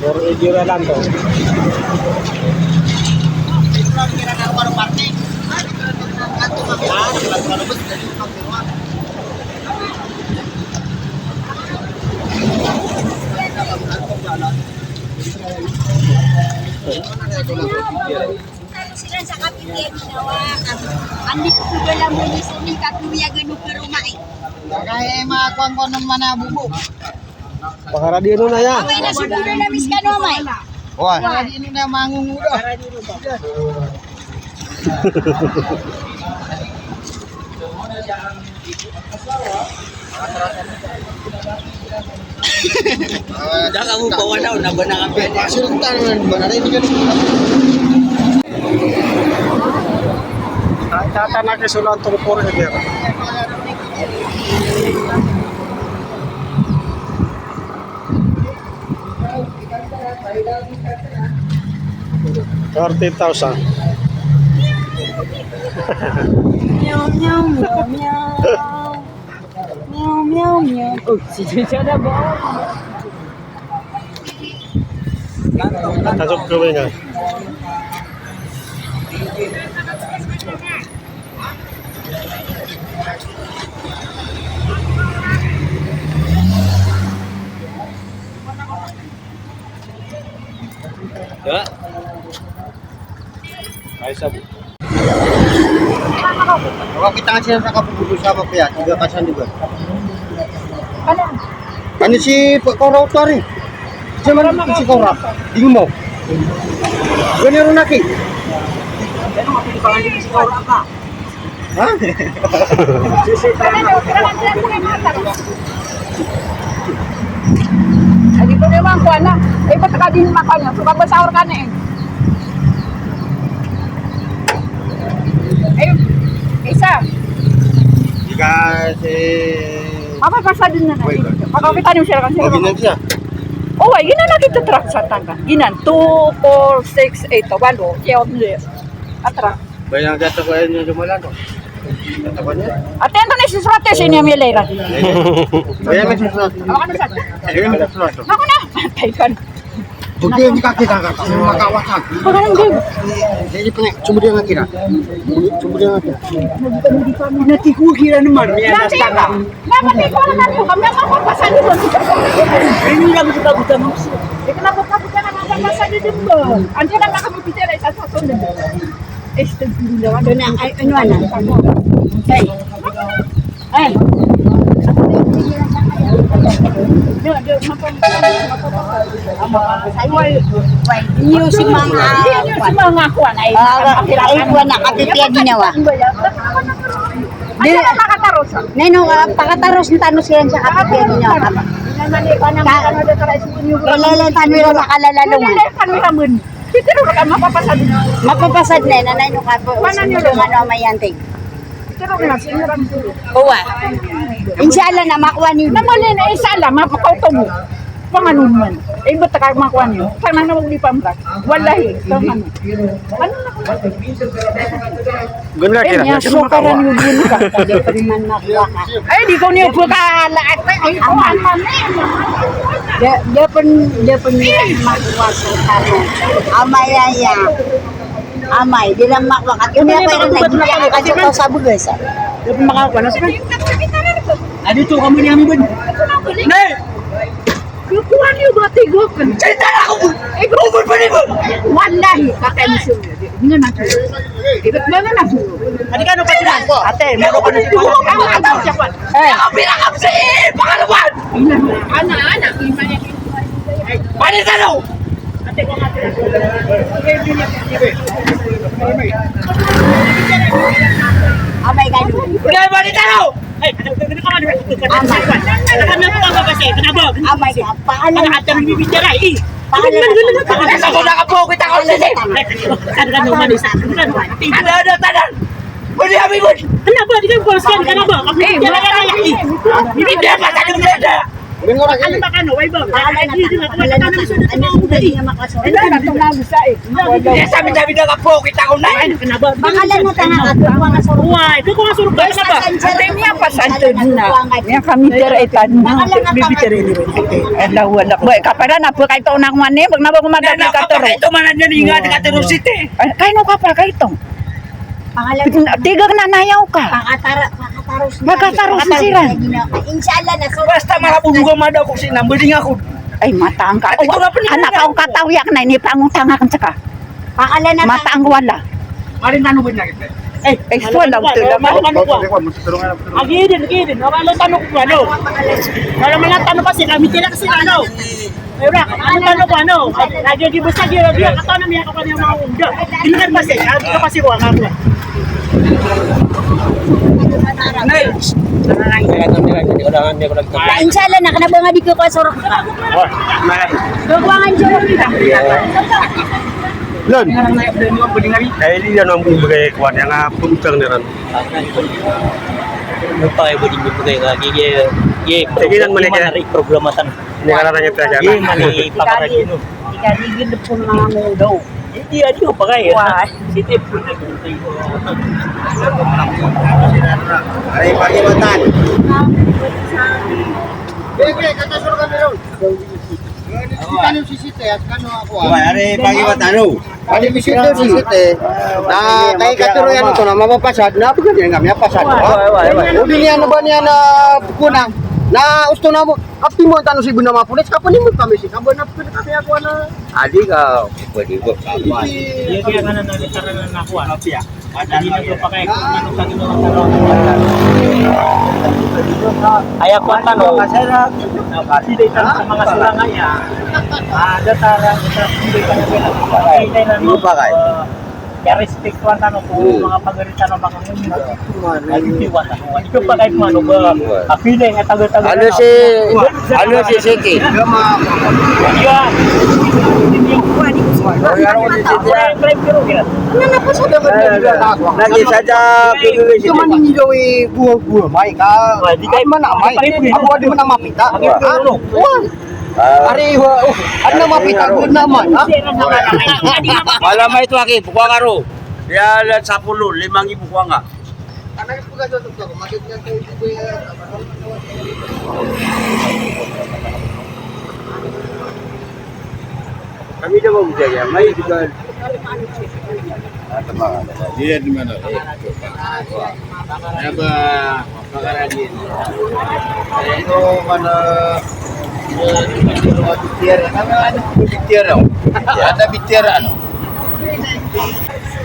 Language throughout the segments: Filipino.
480 na lang to. Sila sa kapitid ginawa. Andi ko ko lang mo ni sini katuya ganu ke rumah eh. Kaya mga kuwan ng manabubo. Pakaradio na ya. Away na siguro na miskan mo may. Wah, ini na mangungudo. Jangan kamu bawa daun, nak benang apa ni? Sultan benar ini kan. Tata na ke sulan tong 480. $30,000. Meow meow meow meow. Meow meow meow. Oh, si Cica dah bawa. Tasok gawin nga. Ya. Ay sab. Kalau kita ngasih sa kapuputo sama kaya, 3 kasan juga. Ano si Korau tari? Siya marama si Korau. Di mo. Ganyan naki. Ha? Lagi po naman kuan na. Eh ba't ka din makan niya? Suka ba sahur ka na eh? Eh, isa. Jika si Apa pasal din na? Pagkakita niyo siya kasi. Ginan siya. Oh, ay ginan na kita truck sa tangga. Ginan 2 4 6 8 walo. Kaya obli. Atra. Bayang jatuh kaya niya jumalan ko. Katabannya. Atento na si Srate sa inyo may lera. Bayang may sesuatu. Ako na sa. Bayang may sesuatu. Ako na. Patay ka. Bukti yung kaki kakak, makawasan. Parang din. Jadi punya cuma dia nggak kira. Cuma dia nggak kira. Nanti ku kira naman. Nanti ka. Dapat ikaw naman po. Kami ang mapapasan dito. Ini lang kita buta maksud. Eh, kenapa kamu jangan mapapasan dito ba? Andiyan na kami bicara sa sasong dito. Astagfirullah. Ano na? Ano na? Hey. Hey. Inyo si mga kuan ay kuwan na kapitya ginawa. Di makataros. Neno pakataros ng tanos yan sa kapitya ginawa. Kailan tanwi lang nakalalalungan. Pero ka mapapasad. Mapapasad na nanay no kapo. Ano mayanting. Pero na siniram dulu. Uwa. Inshallah na makuha ni. Namali na inshallah mapakauto mo. Panganon man. Eh ba't ka makuha niyo? Sana na magli pambrak. Wallahi. Ano na? Ganda kira. So karan yung yun ka. Kaya pa naman makuha ka. Ay di ko niyo po ka lahat. Ay kuhan man Dia pun makuha sa tano. Amayaya. Amay, di lang makuha. At yun yung pwede nagiging kasi ito sa bugas. Dia pun makakuha na sa. Adi tu kamu ni kami ben. Nih. kukuha niyo ba tigo kan? Cerita aku. Umur pa ni mo. Wallahi kakay mo siya. Hindi na siya. Ibig ba na siya? Adi ka no pa sila. Ate, meron ka na si Tulong ka mga tao siya pa. Ako pinakam sa pangalawan. Anak, imanya. Pani sa no. Ate ko nga. Amay ka doon. Udah pani sa no. Ay, kena ka man. Kena ka kasi. Kenapa? Amay ka. Paalam. Ano atam bibicara eh. Paalam. Ako na ka po kita ko sa sip. Kan naman isa. Ada tanan. Budi kami bud. Kenapa di kan bos kan kenapa? Kami jalan raya. Ini dia pasal dia. Mingo na Ano kini. ba ka no? Way ba? Pangalan Ay, di na pangalan na ano dali nga makasulod. Ano na itong nagusa eh. Kaya sabi-sabi na ka po, kita ko na. Ay, kanaba. Pangalan na tanga ato ko nga surug. Uy, ito ko nga surug ka na ba? Ate niya pasante na. Niya kami etan na. Bibiter ini. Ala wala. Boy kapara na po kay to nang mani, wag na ba kumadag Dali ka ka to. Ito man na nga ka Tero City. Kay no ka pa kay tong. Pangalan Tigag na nayaw ka. pakataros. Magkataros si Siran. Inshallah na surug. Basta makabubuga man daw ko sinambuding ako. Ay matang ka. Ate, wala pa ni- Anak ang katawiyak na ini pangutang kan saka. Pangalan na Matang wala. Marin nanu ba na kita? Eh, Wala tula. Agidin. Wala tanong ko ano. Wala man tanong kasi kami tila kasi ano. Ayun ano tanong ko ano. Lagi di basta di dia kata na miya ka pa niya mga unda. Tingnan pa siya. Ano kasi ko ang ako. Nay. Inshallah na kana ba nga di ko ka surug. Duwangan jud kita. Lan. Kaya hindi yan ang bumigay kuwan yang puntang niran. Lupa kayo ba din bibigay ka? Tigilan mo na kaya. Programatan. Hindi ka na niya tayo. Ye, mali pakaragin. Ikaligid po mga mundo. Hindi, adi ko pa kayo. Sitip po na Ay pagibatan. Bebe, kata suruh kami ron. Kano si Site at kano ako ah. Are pagibatan no. Pali bisito si Site. Na kay katuro yan ito na mapapasad na pagod yan kami pasad. Udi niya ano ba niya na kunang na gusto na mo kapti mo tanong si Bunda Mapulit kapan mo kami si kaban na pili kami ako na Adi ka pwede ko. Iya kaya nga nagkaroon na nakuha. Hindi na ko pa kayo kung ano sa ginawa. Ay ako ang tanong. Kasi dito sa mga surangaya. Datara hindi ka na pala. Ano ba kayo? Kaya respect ko ang tanong kung mga pagalitan ng mga mundo. Ay hindi wala. Ito pa kahit mano ba? Apilay nga taga-taga. Ano si Siki? Yan. Lagi saja pagiging si Cuma ini jauh buah-buah baik ka. Di kayo Mana mai? Aku ada mana mapita. Ano? Ari ano mapita good naman ha? Malam itu lagi buka karo. Dia lihat 10, 5.000 buka enggak? Anak itu kan jatuh tuh, maksudnya tuh ibu ya. Kami dah mau bicara, mai juga. Dia di mana? Apa bakaran dia? Itu mana bitir, ada bitiran.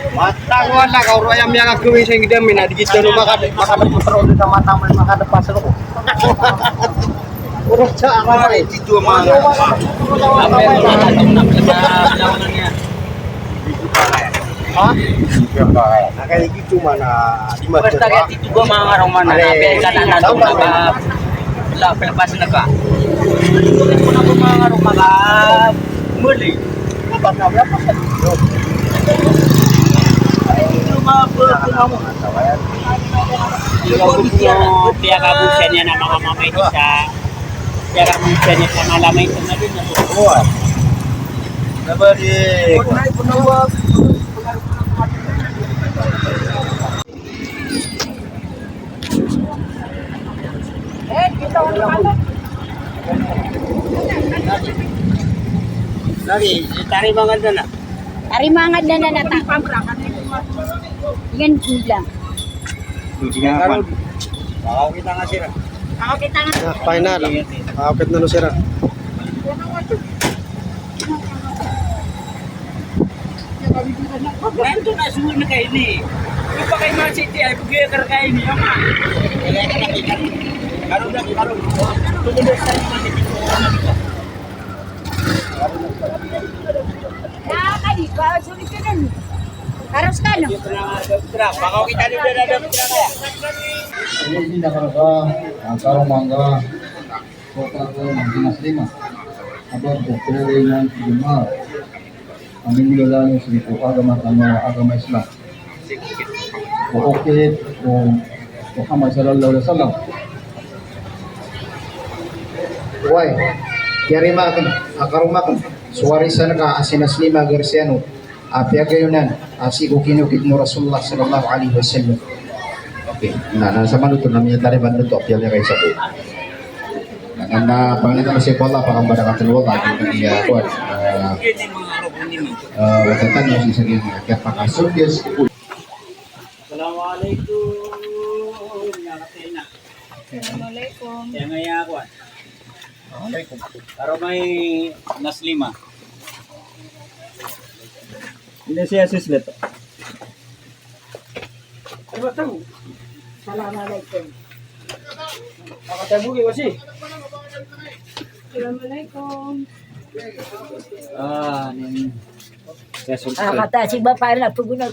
Matang wala ka ro ayam yang gawin sa ngidam na di kita no makaputro sa mata mo makadapas ko. Urus sa ako ay Itu mana? ha? Nakay gitu mana di mana. Basta kaya dito ko mga karong man na pilihan na nato na pelapas na ka. Dito na ko mga karong mga muli. Dia kabusan niya na mga mamay sa dia kabusan niya sa malamay ito na rin. Sabar di. Lagi, tarik banget na. Ari mangad na nata. Yan bilang. Bakaw kita nga sira. Ako kita nga. Final. Akit na no sira. Ganito na suwi na kayo ni. Yung pa kay Man City ay pag-iakar kayo ni. Kadi ka sulit ka din. Harus ka no. Bakaw kita ni dia ada putra kaya. Ini Jakarta, Angkara Mangga, Kota Dinas 5. Kabar dengan Jemaah. Kami wilayah seribu agama Islam. Oke, Muhammad Sallallahu Alaihi Wasallam. Uway. Yarimakan, akarumakan. Suwarisan ka asinas lima Garciano. Piagayunan, asigo kinukit mo Rasulullah sallallahu alaihi wasallam. Okay, nasa manuto namin yung taliban nito, apyal niya kayo sa po. Na pangitan na si Paula, pakambara ka tulwa, kaya niya kuwan. Watatan mo si Saging, kaya pakasok, yes. Assalamualaikum. Assalamualaikum. Yang ngaya ako. Karo may naslima. Ini siya sislet. Assalamualaikum. Nakatabugi ko si. Assalamualaikum. Ning resulta. Kata si bapak na puguna.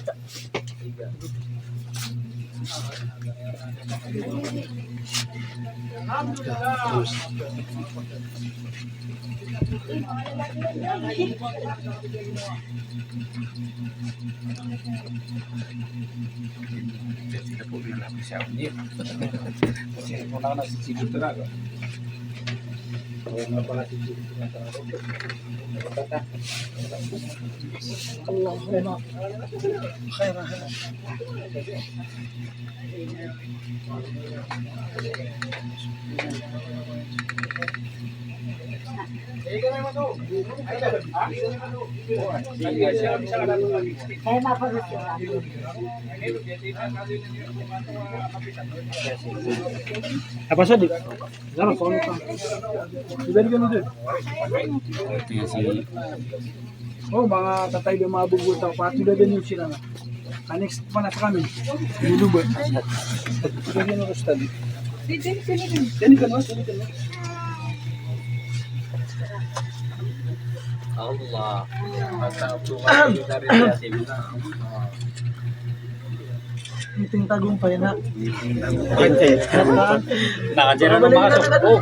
Saya mapagod siya. Apa sa di? Zara phone pa. Ibalik ka na din. Oh, mga tatay ng mga bubutaw, pati na din yung sila na. Next pa na sa kami. Lulubo. Sige na gusto di. Dini ka no? Allah. Meeting tagumpay na. Nakajera na makasok. Oh.